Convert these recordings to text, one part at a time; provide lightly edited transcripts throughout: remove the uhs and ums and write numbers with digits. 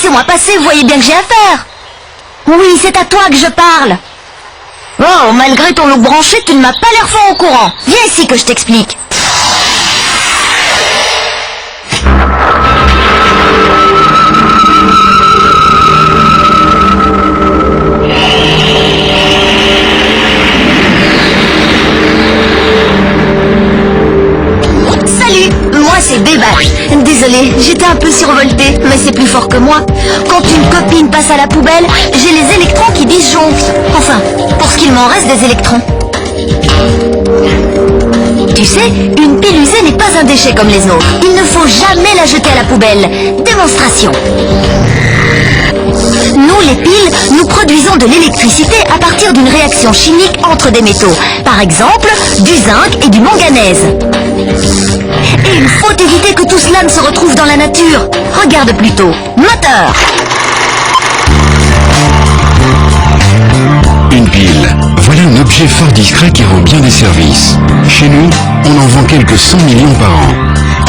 Laissez-moi passer, vous voyez bien que j'ai affaire. Oui, c'est à toi que je parle. Oh, malgré ton look branché, tu ne m'as pas l'air fort au courant. Viens ici que je t'explique. Salut, moi c'est Bébat. Désolée, j'étais un peu survoltée, mais c'est plus fort que moi. Quand une copine passe à la poubelle, j'ai les électrons qui disjonctent. Enfin, pour ce qu'il m'en reste des électrons. Tu sais, une pile usée n'est pas un déchet comme les autres. Il ne faut jamais la jeter à la poubelle. Démonstration. Nous, les piles, nous produisons de l'électricité à partir d'une réaction chimique entre des métaux. Par exemple, du zinc et du manganèse. Et il faut éviter que tout cela ne se retrouve dans la nature. Regarde plutôt. Moteur. Une pile. Voilà un objet fort discret qui rend bien des services. Chez nous, on en vend quelques 100 millions par an.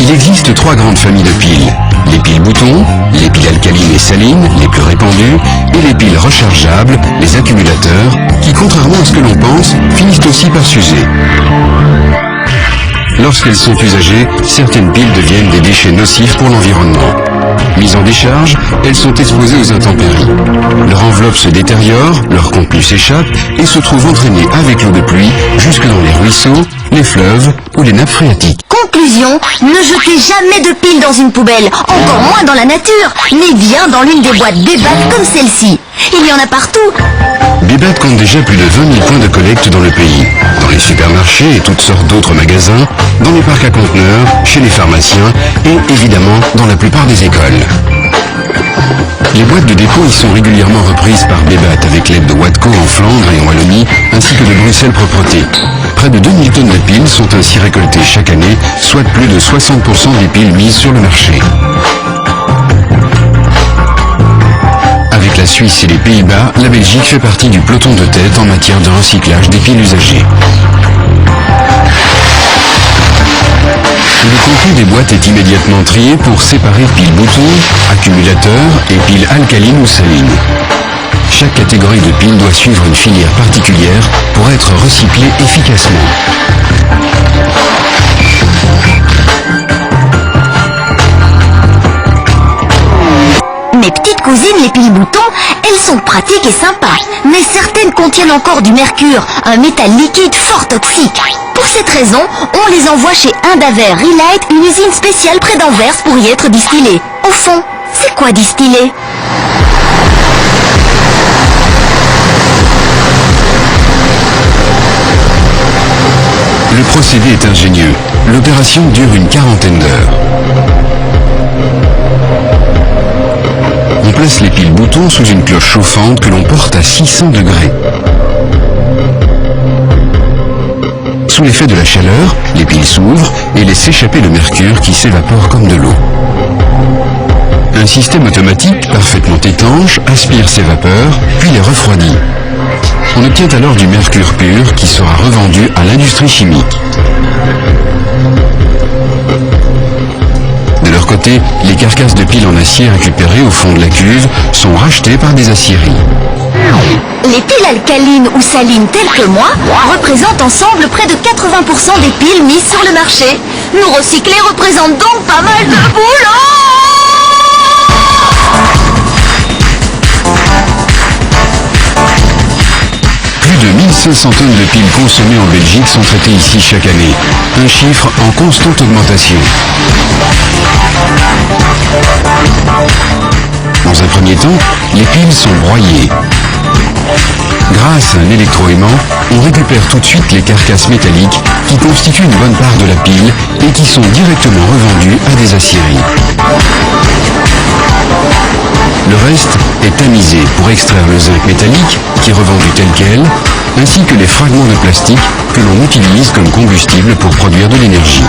Il existe 3 grandes familles de piles. Les piles boutons, les piles alcalines et salines, les plus répandues, et les piles rechargeables, les accumulateurs, qui, contrairement à ce que l'on pense, finissent aussi par s'user. Lorsqu'elles sont usagées, certaines piles deviennent des déchets nocifs pour l'environnement. Mises en décharge, elles sont exposées aux intempéries. Leur enveloppe se détériore, leur contenu s'échappe et se trouve entraîné avec l'eau de pluie jusque dans les ruisseaux, les fleuves ou les nappes phréatiques. Conclusion, ne jetez jamais de piles dans une poubelle, encore moins dans la nature, mais bien dans l'une des boîtes Bébat comme celle-ci. Il y en a partout. Bébat compte déjà plus de 20 000 points de collecte dans le pays, dans les supermarchés et toutes sortes d'autres magasins, dans les parcs à conteneurs, chez les pharmaciens et évidemment dans la plupart des écoles. Les boîtes de dépôt y sont régulièrement reprises par Bébat avec l'aide de Watco en Flandre et en Wallonie, ainsi que de Bruxelles Propreté. Près de 2000 tonnes de piles sont ainsi récoltées chaque année, soit plus de 60% des piles mises sur le marché. Avec la Suisse et les Pays-Bas, la Belgique fait partie du peloton de tête en matière de recyclage des piles usagées. Le contenu des boîtes est immédiatement trié pour séparer piles boutons, accumulateurs et piles alcalines ou salines. Chaque catégorie de piles doit suivre une filière particulière pour être recyclée efficacement. Mes petites cousines, les piles boutons, elles sont pratiques et sympas. Mais certaines contiennent encore du mercure, un métal liquide fort toxique. Pour cette raison, on les envoie chez Indaver Relight, une usine spéciale près d'Anvers pour y être distillées. Au fond, c'est quoi distiller? Le procédé est ingénieux. L'opération dure une quarantaine d'heures. On place les piles boutons sous une cloche chauffante que l'on porte à 600 degrés. Sous l'effet de la chaleur, les piles s'ouvrent et laissent s'échapper le mercure qui s'évapore comme de l'eau. Un système automatique parfaitement étanche aspire ces vapeurs, puis les refroidit. On obtient alors du mercure pur qui sera revendu à l'industrie chimique. De leur côté, les carcasses de piles en acier récupérées au fond de la cuve sont rachetées par des aciéries. Les piles alcalines ou salines telles que moi représentent ensemble près de 80% des piles mises sur le marché. Nous recycler représente donc pas mal de boulot. Plus de 1500 tonnes de piles consommées en Belgique sont traitées ici chaque année. Un chiffre en constante augmentation. Dans un premier temps, les piles sont broyées. Grâce à un électroaimant, on récupère tout de suite les carcasses métalliques qui constituent une bonne part de la pile et qui sont directement revendues à des aciéries. Le reste est tamisé pour extraire le zinc métallique, qui est revendu tel quel, ainsi que les fragments de plastique que l'on utilise comme combustible pour produire de l'énergie.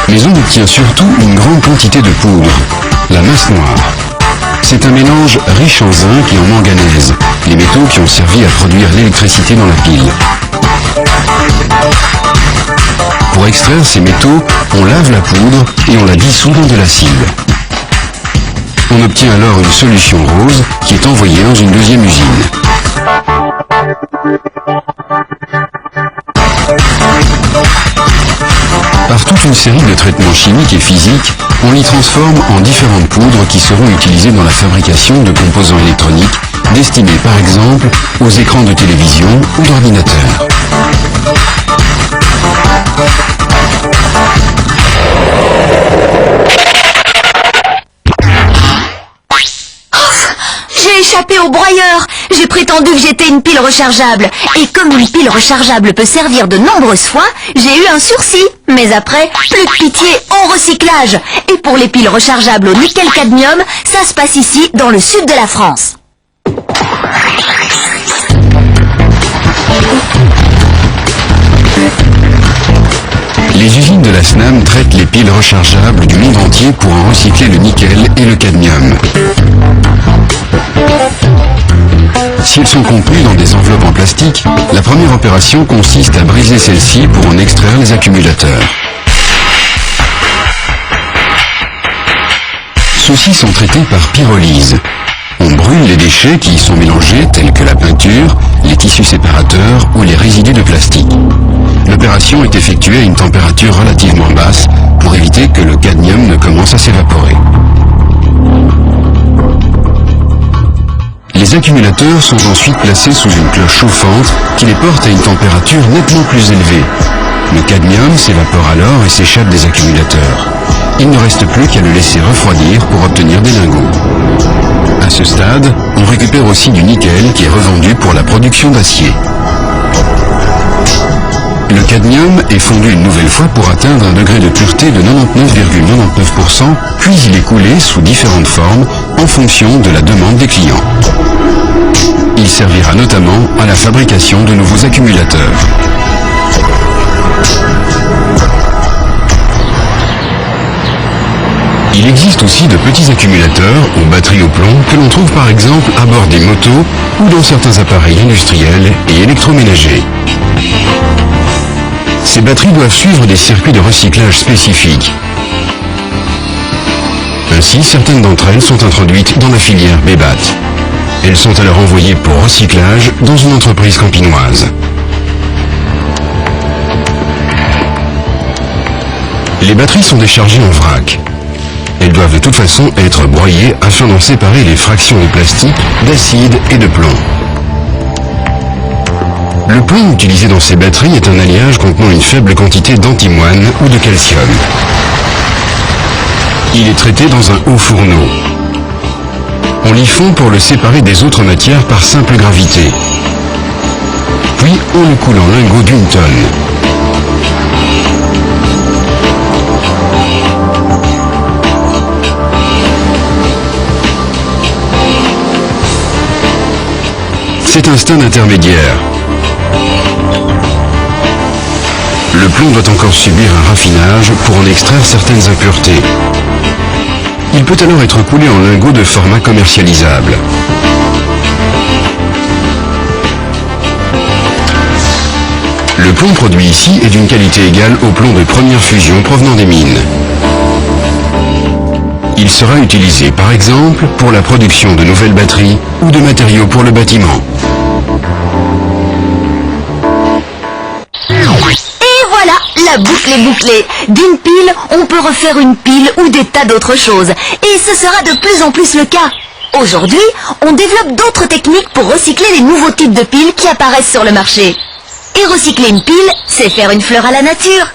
Mais on obtient surtout une grande quantité de poudre, la masse noire. C'est un mélange riche en zinc et en manganèse, les métaux qui ont servi à produire l'électricité dans la pile. Pour extraire ces métaux, on lave la poudre et on la dissout dans de l'acide. On obtient alors une solution rose qui est envoyée dans une deuxième usine. Par toute une série de traitements chimiques et physiques, on y transforme en différentes poudres qui seront utilisées dans la fabrication de composants électroniques destinés par exemple aux écrans de télévision ou d'ordinateur. J'ai échappé au broyeur. J'ai prétendu que j'étais une pile rechargeable. Et comme une pile rechargeable peut servir de nombreuses fois, j'ai eu un sursis. Mais après, plus de pitié au recyclage. Et pour les piles rechargeables au nickel-cadmium, ça se passe ici, dans le sud de la France. Les usines de la SNAM traitent les piles rechargeables du monde entier pour en recycler le nickel et le cadmium. Si elles sont contenues dans des enveloppes en plastique, la première opération consiste à briser celles-ci pour en extraire les accumulateurs. Ceux-ci sont traités par pyrolyse. On brûle les déchets qui y sont mélangés, tels que la peinture, les tissus séparateurs ou les résidus de plastique. L'opération est effectuée à une température relativement basse pour éviter que le cadmium ne commence à s'évaporer. Les accumulateurs sont ensuite placés sous une cloche chauffante qui les porte à une température nettement plus élevée. Le cadmium s'évapore alors et s'échappe des accumulateurs. Il ne reste plus qu'à le laisser refroidir pour obtenir des lingots. À ce stade, on récupère aussi du nickel qui est revendu pour la production d'acier. Le cadmium est fondu une nouvelle fois pour atteindre un degré de pureté de 99,99%, puis il est coulé sous différentes formes en fonction de la demande des clients. Il servira notamment à la fabrication de nouveaux accumulateurs. Il existe aussi de petits accumulateurs ou batteries au plomb que l'on trouve par exemple à bord des motos ou dans certains appareils industriels et électroménagers. Ces batteries doivent suivre des circuits de recyclage spécifiques. Ainsi, certaines d'entre elles sont introduites dans la filière BEBAT. Elles sont alors envoyées pour recyclage dans une entreprise campinoise. Les batteries sont déchargées en vrac. Elles doivent de toute façon être broyées afin d'en séparer les fractions de plastique, d'acide et de plomb. Le plomb utilisé dans ces batteries est un alliage contenant une faible quantité d'antimoine ou de calcium. Il est traité dans un haut fourneau. On l'y fond pour le séparer des autres matières par simple gravité. Puis on le coule en lingots d'1 tonne. C'est un stade intermédiaire. Le plomb doit encore subir un raffinage pour en extraire certaines impuretés. Il peut alors être coulé en lingots de format commercialisable. Le plomb produit ici est d'une qualité égale au plomb de première fusion provenant des mines. Il sera utilisé par exemple pour la production de nouvelles batteries ou de matériaux pour le bâtiment. La boucle est bouclée. D'une pile, on peut refaire une pile ou des tas d'autres choses. Et ce sera de plus en plus le cas. Aujourd'hui, on développe d'autres techniques pour recycler les nouveaux types de piles qui apparaissent sur le marché. Et recycler une pile, c'est faire une fleur à la nature.